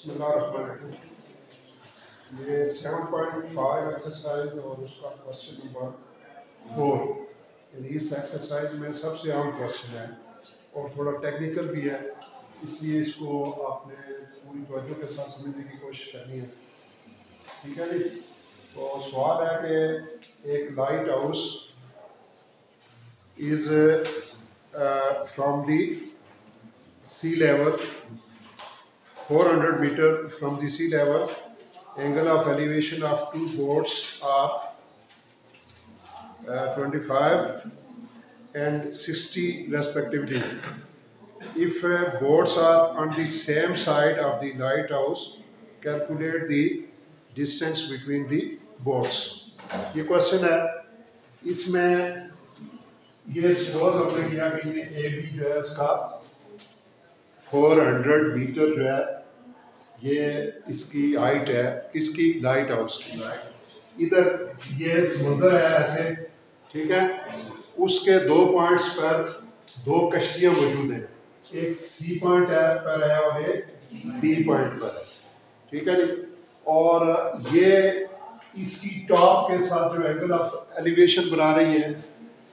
बिस्मिल्लाहिर्रहमानिर्रहीम। ये 7.5 एक्सरसाइज और उसका क्वेश्चन नंबर 4, यानी इस एक्सरसाइज में सबसे अहम क्वेश्चन है और थोड़ा टेक्निकल भी है, इसलिए इसको आपने पूरी तवज्जो के साथ समझने की कोशिश करनी है। ठीक है जी। तो सवाल है कि एक lighthouse is from the sea level 400 meter from the sea level, angle of elevation of two boats are 25 and 60 respectively. If boats are on the same side of the lighthouse, calculate the distance between the boats. ये question है, इसमें ये suppose हमने किया कि ये A B जो है इसका 400 मीटर जो है ये इसकी हाइट है, किसकी? लाइट हाउस की। इधर ये समुद्र है ऐसे, ठीक है। उसके दो पॉइंट्स पर दो कश्तियां मौजूद हैं, एक सी पॉइंट पर है और एक डी पॉइंट पर है, ठीक है जी। और ये इसकी टॉप के साथ जो एंगल ऑफ एलिवेशन बना रही है,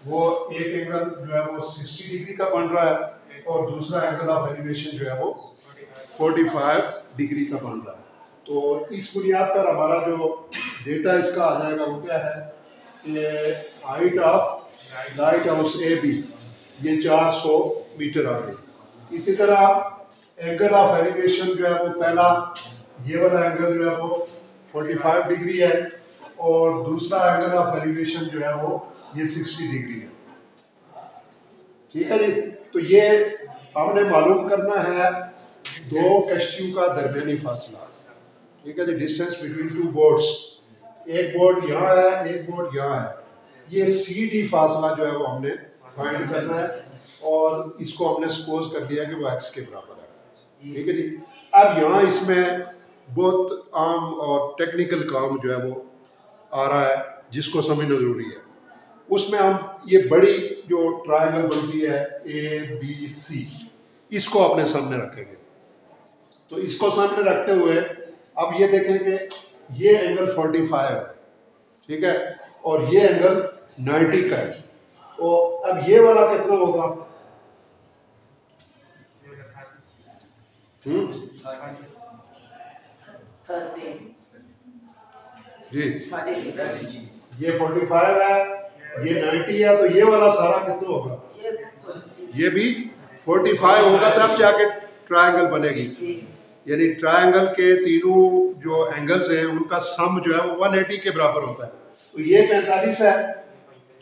वो एक एंगल जो है वो 60 डिग्री का बन रहा है और दूसरा एंगल ऑफ एलिवेशन जो है वो 45 डिग्री का बन रहा है। तो इस बुनियाद पर हमारा जो डेटा इसका आ जाएगा वो क्या है कि height of lighthouse A B ये 400 मीटर आ गई। इसी तरह एंगल ऑफ एलिवेशन जो है वो पहला ये वाला एंगल जो है वो 45 डिग्री है और दूसरा एंगल ऑफ एलिवेशन जो है वो ये 60 डिग्री है, ठीक है जी। तो ये हमने मालूम करना है दो कश्तियों का दरमियानी फासला, ठीक है जी, डिस्टेंस बिटवीन टू बोट्स। एक बोट यहाँ है, एक बोट यहाँ है, ये सी डी फासला जो है वो हमने फाइंड करना है और इसको हमने सपोज कर लिया कि वो एक्स के बराबर है, ठीक है जी। अब यहाँ इसमें बहुत आम और टेक्निकल काम जो है वो आ रहा है जिसको समझना जरूरी है। उसमें हम ये बड़ी जो ट्रायंगल बनती है ए बी सी, इसको अपने सामने रखेंगे। तो इसको सामने रखते हुए अब ये देखेंगे ये एंगल 45 है, ठीक है, और ये एंगल 90 का है। तो अब ये वाला कितना होगा? जी, ये 45 है, ये 90 है, तो ये वाला सारा कितना होगा? ये भी 45 होगा, तब जाके ट्रायंगल बनेगी। यानी ट्रायंगल के तीनों जो एंगल्स हैं उनका सम जो है वो 180 के बराबर होता है। तो ये 45 है,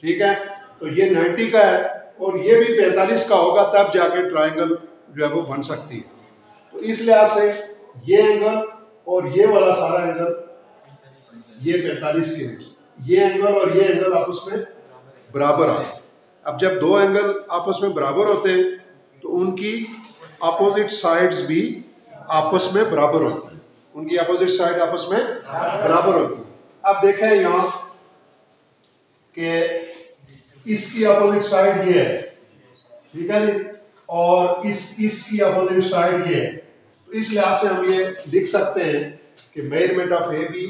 ठीक है, तो ये 90 का है और ये भी 45 का होगा, तब जाके ट्रायंगल जो है वो बन सकती है। तो इस लिहाज से ये एंगल और ये वाला सारा एंगल ये 45 के हैं, ये एंगल और ये एंगल आपस में बराबर आ गए। अब जब दो एंगल आपस में बराबर होते हैं तो उनकी अपोजिट साइड्स भी आपस में बराबर होती है, उनकी अपोजिट साइड आपस में बराबर होती है। अब देखें यहाँ कि इसकी अपोजिट साइड ये है, ठीक है जी, और इसकी अपोजिट साइड ये है। तो इस लिहाज से हम ये लिख सकते हैं कि measurement of A B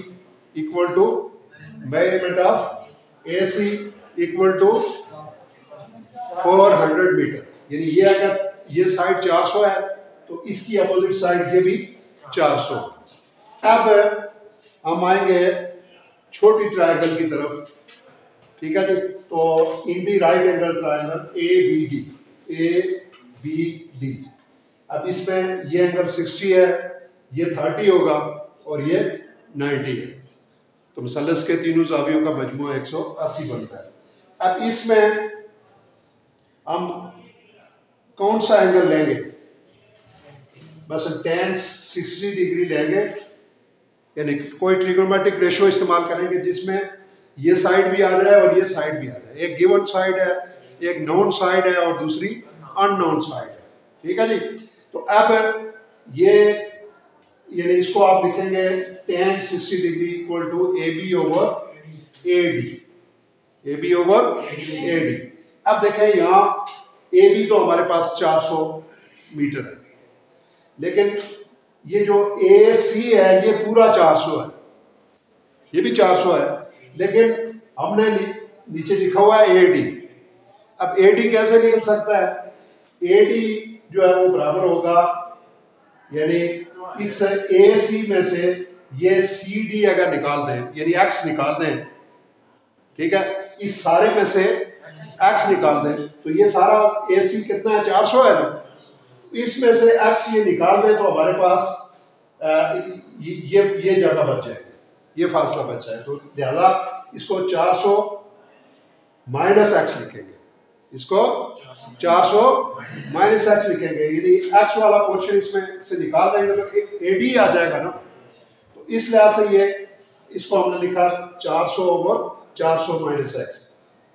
equal to measurement of A C equal to 400 metre. यानी ये अगर ये साइड 400 है तो इसकी अपोजिट साइड ये भी 400। अब हम आएंगे छोटी ट्रायंगल की तरफ, ठीक है जी। तो in the right angle triangle A B D, अब इसमें ये एंगल 60 है, ये 30 होगा और ये 90 है। तो मुसल्लस के तीनों जावियों का मजमूआ 180 बनता है। अब इसमें हम कौन सा एंगल लेंगे? बस tan 60 डिग्री लेंगे, यानी कोई ट्रिग्नोमेट्रिक रेशो इस्तेमाल करेंगे जिसमें ये साइड भी आ रहा है और ये साइड भी आ रहा है। एक गिवन साइड है, एक नोन साइड है और दूसरी अननोन साइड है, ठीक है जी। तो अब ये यानी इसको आप लिखेंगे tan 60 degree equal to A B over A D. अब देखें यहाँ ए बी तो हमारे पास 400 मीटर है, लेकिन ये जो ए सी है ये पूरा 400 है, ये भी 400 है, लेकिन हमने नीचे लिखा हुआ है ए डी। अब ए डी कैसे निकल सकता है? ए डी जो है वो बराबर होगा, यानी इस ए सी में से ये सी डी अगर निकाल दें, यानी एक्स निकाल दें, ठीक है, इस सारे में से एक्स निकाल दें, तो ये सारा ए सी कितना है? 400 है ना। इसमें से एक्स ये निकाल दें तो हमारे पास ये जगह बच जाएगी, ये फासला बच जाए, तो लिहाजा इसको 400 माइनस एक्स लिखेंगे, इसको 400 माइनस एक्स लिखेंगे, यानी एक्स वाला पोर्शन इसमें से निकाल देंगे तो ए डी आ जाएगा ना। तो इस लिहाज से ये इसको हमने लिखा 400 ओवर 400 माइनस एक्स।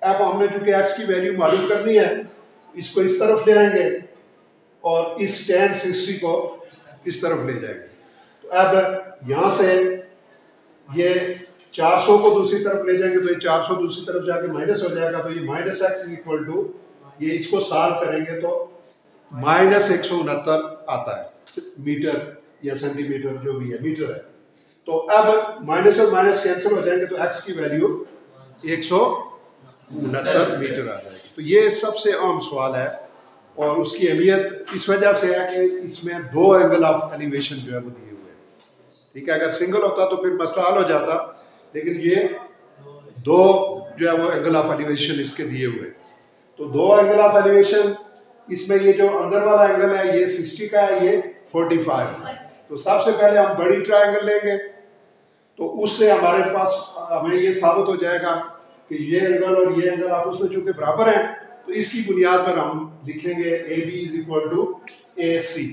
अब हमने चूंकि एक्स की वैल्यू मालूम करनी है, इसको इस तरफ ले आएंगे और इस tan 60 को इस तरफ ले जाएंगे। तो अब यहाँ से ये 400 को दूसरी तरफ ले जाएंगे तो ये 400 दूसरी तरफ जाके माइनस हो जाएगा, तो ये माइनस एक्स इक्वल टू, ये इसको सॉल्व करेंगे तो माइनस 169 आता है मीटर या सेंटीमीटर, जो भी है मीटर है। तो अब माइनस और माइनस कैंसिल हो जाएंगे तो एक्स की वैल्यू 169 मीटर आ जाएगी। तो ये सबसे आम सवाल है और उसकी अहमियत इस वजह से है कि इसमें 2 एंगल ऑफ एलिवेशन जो है वो दिए हुए हैं, ठीक है। अगर सिंगल होता तो फिर मसला हल हो जाता, लेकिन ये 2 जो है वो एंगल ऑफ एलिवेशन इसके दिए हुए। तो 2 एंगल ऑफ एलिवेशन, इसमें ये जो अंदर वाला एंगल है ये 60 का है, ये 45 है। तो सबसे पहले हम बड़ी ट्रायंगल लेंगे, तो उससे हमारे पास हमें ये साबित हो जाएगा कि ये एंगल और ये एंगल आपस में चूंकि बराबर हैं, तो इसकी बुनियाद पर हम लिखेंगे A B is equal to A C.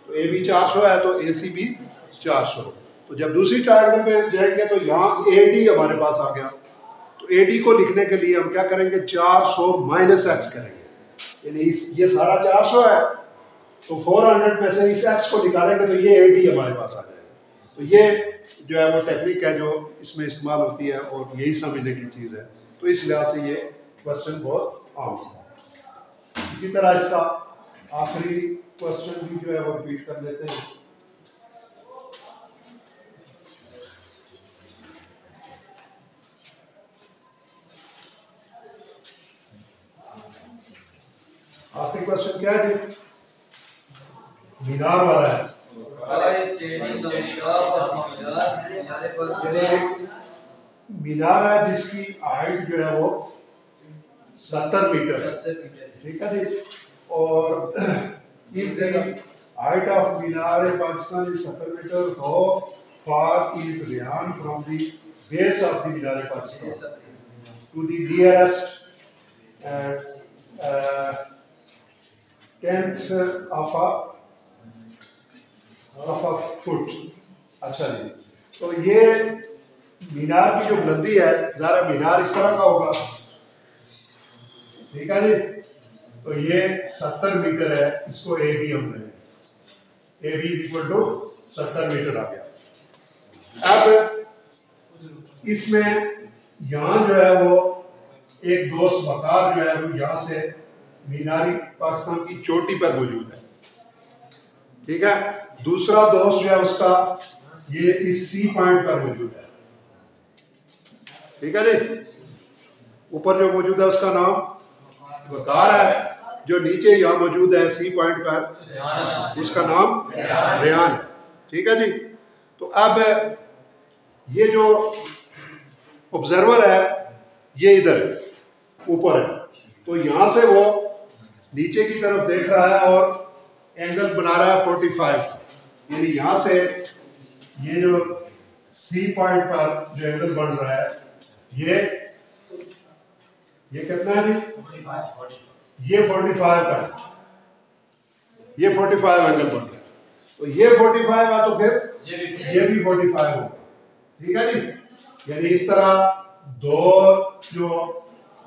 तो ए बी 400 है तो ए सी भी 400। तो जब दूसरी ट्रायंगल में जाएंगे तो यहाँ ए डी हमारे पास आ गया, तो ए डी को लिखने के लिए हम क्या करेंगे? 400 माइनस एक्स करेंगे, यानी ये सारा 400 है, तो 400 में से इस एक्स को निकालेंगे तो ये ए डी हमारे पास आ जाएगा। तो ये जो है वो टेक्निक है जो इसमें इस्तेमाल होती है और यही समझने की चीज़ है। तो इस लिहाज से ये क्वेश्चन बहुत आम है। इसी तरह इसका आखिरी क्वेश्चन भी जो है वो रिपीट कर लेते हैं। आखिरी क्वेश्चन क्या है? मीनार वाला है। मीनार है जिसकी हाइट जो है वो 70 मीटर, ठीक है जी। और if the height of Minar Pakistan is 70 meter, how far is Rayyan from the base of the Minar Pakistan to the nearest tenth of a foot। अच्छा जी, तो ये मीनार की जो बुलंदी है, ज़रा मीनार इस तरह का होगा, ठीक है जी। तो ये 70 मीटर है, इसको ए बी हम लेंगे, A B equal to 70 metre आ गया। अब इसमें यहाँ जो है वो एक दोस्त वकार जो है वो यहाँ से मीनारी पाकिस्तान की चोटी पर मौजूद है, ठीक है। दूसरा दोस्त जो है उसका ये इस सी पॉइंट पर मौजूद है, ठीक है जी। ऊपर जो मौजूद है उसका नाम वकार है, जो नीचे यहाँ मौजूद है सी पॉइंट पर उसका नाम रेहान, ठीक है जी। तो अब ये जो ऑब्जर्वर है ये इधर ऊपर है, तो यहाँ से वो नीचे की तरफ देख रहा है और एंगल बना रहा है 45, यानी यहाँ से ये जो सी पॉइंट पर जो एंगल बन रहा है ये कितना है जी? ये 45 है, ये 45 एंगल बन रहा है। तो ये 45 है तो फिर ये भी 45 होगा, ठीक है जी। यानी इस तरह दो जो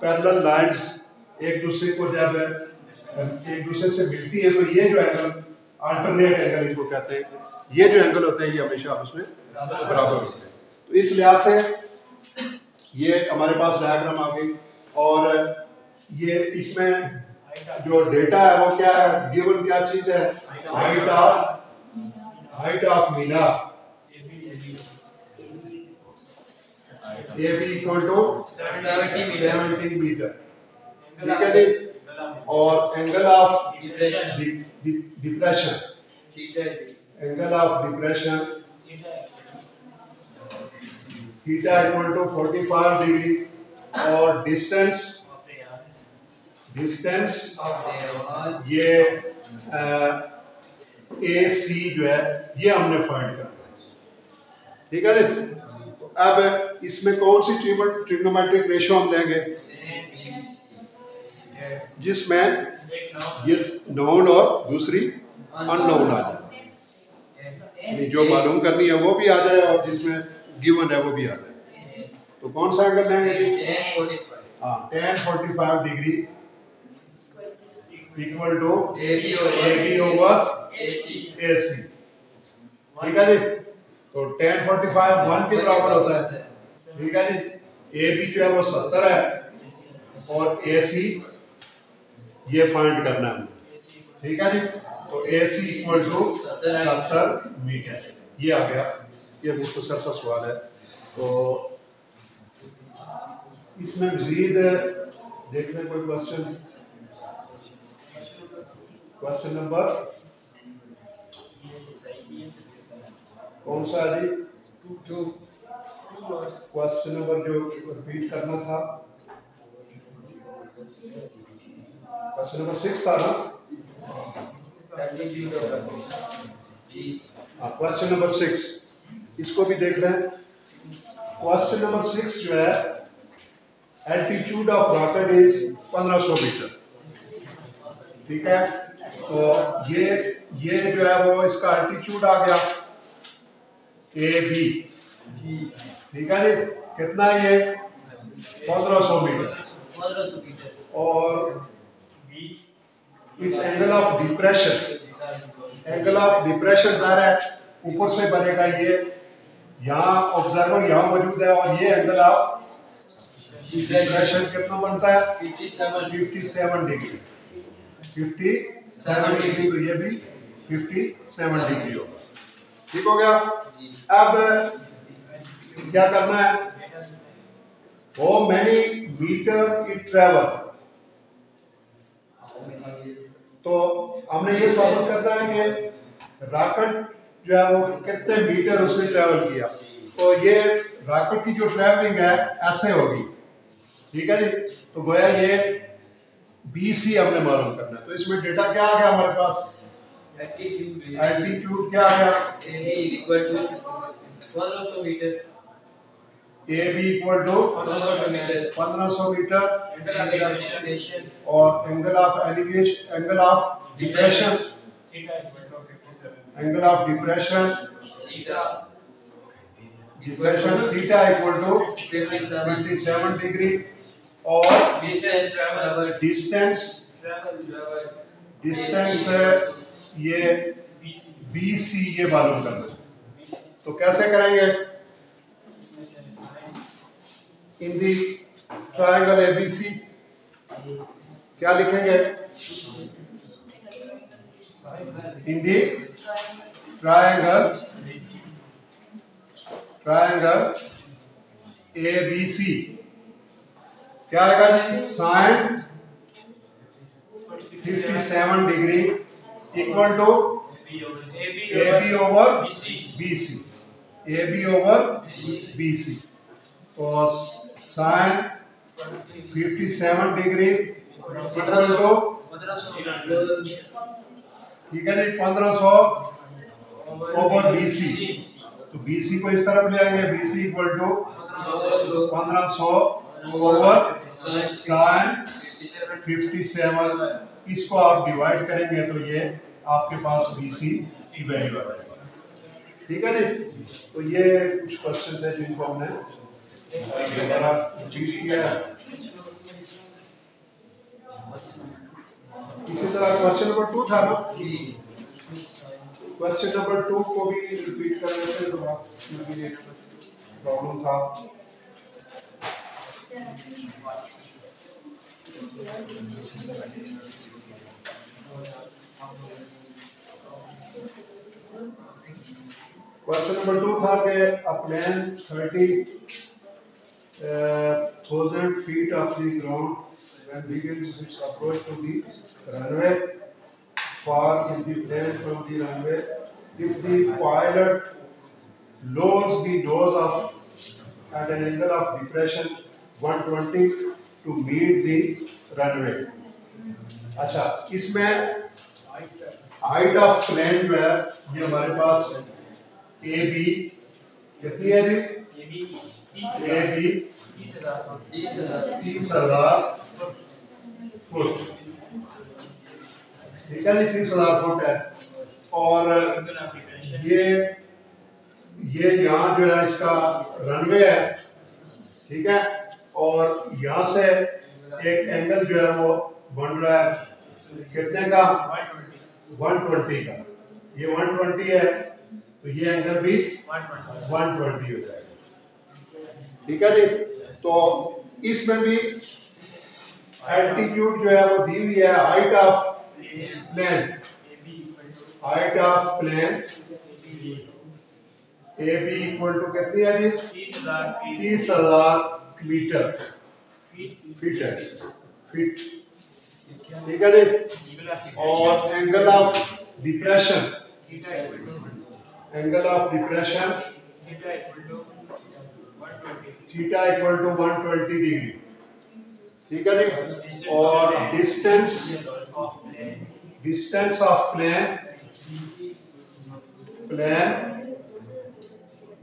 पैरेलल लाइंस एक दूसरे को जब एक दूसरे से मिलती है तो ये जो एंगल अल्टरनेट एंगल इनको कहते हैं, ये जो एंगल होते हैं ये हमेशा आपस में बराबर होते हैं। तो इस लिहाज से ये हमारे पास डायग्राम आ गई और ये इसमें जो डेटा है वो क्या है, गिवन क्या चीज है? हाइट ऑफ हाइट ऑफ मीनार AB इक्वल टू 70 मीटर, ठीक है जी। और angle of depression theta equal to 45 degree. और डिस्टेंस ये AC जो है ये हमने फाइंड करना है, ठीक है जी। तो अब इसमें कौन सी ट्रिग्नोमेट्रिक रेशियो हम लेंगे जिसमें ये नोन और दूसरी अननोन आ जाए, यानी जो मालूम करनी है वो भी आ जाए और जिसमें गिवन है वो भी आ जाए। तो कौन सा एंगल लेंगे जी? हाँ, tan 45 degree equal to AB over AC, ठीक है जी। तो tan 45 1 के बराबर होता है, ठीक है जी। AB जो है वो 70 है और AC ये फाइंड करना है, ठीक है जी। तो AC इक्वल टू 70 मीटर, ये आ गया। ये मुख्तसर सा सवाल है। तो इसमें मजीद देखने कोई क्वेश्चन नंबर कौन सा है जी? क्वेश्चन नंबर जो रिपीट करना था, क्वेश्चन नंबर 6 था ना? क्वेश्चन नंबर 6 इसको भी देख लें। क्वेश्चन नंबर 6 जो है altitude of rocket is 1500 metre, ठीक है। तो ये जो है वो इसका एल्टीट्यूड आ गया AB, ठीक है जी। कितना ये 1500 मीटर और इट्स एंगल ऑफ डिप्रेशन ज़ाहिर है ऊपर से बनेगा। ये यहाँ ऑब्जर्वर यहाँ मौजूद है और ये एंगल ऑफ डिप्रेशन कितना बनता है? 57 डिग्री। तो ये भी 57 डिग्री होगा, ठीक हो गया। अब क्या करना है? How many metre it travel, तो हमने ये साबित करना है कि रॉकेट जो है वो कितने मीटर उसने ट्रेवल किया। तो ये रॉकेट की जो ट्रेवलिंग है ऐसे होगी, ठीक है जी। तो गोया ये BC हमने मालूम करना है। तो इसमें डेटा क्या आ गया हमारे पास? एल्टीट्यूड क्या आ गया? AB इक्वल टू 1500 मीटर और angle of depression theta equal to 57 degree और डिस्टेंस ये BC ये मालूम करना। तो कैसे करेंगे? इन दी ट्रायंगल ABC क्या लिखेंगे? इन दी ट्रायंगल ABC क्या आएगा जी? sin 57 degree equal to AB over BC। तो sin 57 डिग्री इक्वल टू, ठीक है जी, 1500 ओवर BC। तो BC को इस तरफ ले आएंगे, BC equal to 1500 over sin 57। इसको आप डिवाइड करेंगे तो ये आपके पास BC की वैल्यू आ जाएगी, ठीक है जी। तो ये कुछ क्वेश्चन थे जिनको हमने इसी तरह क्वेश्चन नंबर 2 था ना? क्वेश्चन नंबर 2 को भी रिपीट कर लेते हैं, तो प्रॉब्लम था। क्वेश्चन नंबर 2 था कि a plane 30,000 feet off the ground when begins its approach to the runway. Far is the plane from the runway. If the pilot lowers the nose of at an angle of depression 120 to meet the runway. अच्छा, इसमें height of plane जो है ये हमारे पास A B कितनी है जी? A B 30,000 foot, ठीक है जी, 30,000 फुट है। और ये यहाँ जो है इसका रनवे है, ठीक है, और यहाँ से एक एंगल जो है वो बन रहा है कितने का? 120 का। ये 120 है तो ये एंगल भी 120 हो जाएगा, ठीक है जी। तो इसमें भी एल्टीट्यूड जो है वो दी हुई है, height of plane A B equal to कितनी है जी? 30,000 मीटर फीट है, फीट, ठीक है जी। और angle of depression theta equal to 120 degree, ठीक है जी। और डिस्टेंस ऑफ प्लेन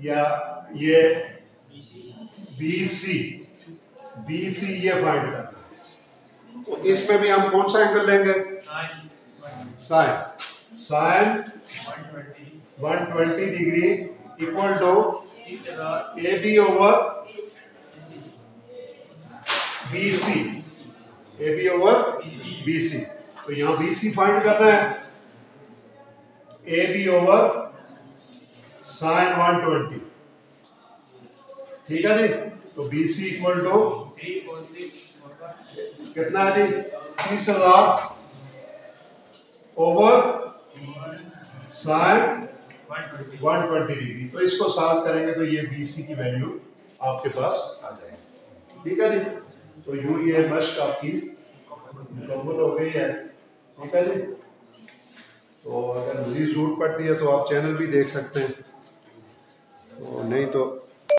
या ये BC ये फाइंड करना है। तो इसमें भी हम कौन सा एंगल लेंगे? Sine 120 degree equal to AB over BC। तो यहाँ BC फाइंड करना है, AB ओवर साइन 120, ठीक है जी। तो BC इक्वल टू कितना है जी? 30,000 ओवर साइन 120 डिग्री। तो इसको सॉल्व करेंगे तो ये BC की वैल्यू आपके पास आ जाएगी, ठीक है जी। तो यूं ये मश्क आपकी मुकम्मल हो गई है, ठीक है जी। तो अगर मज़ीद ज़रूरत पड़ती है तो आप चैनल भी देख सकते हैं, तो नहीं तो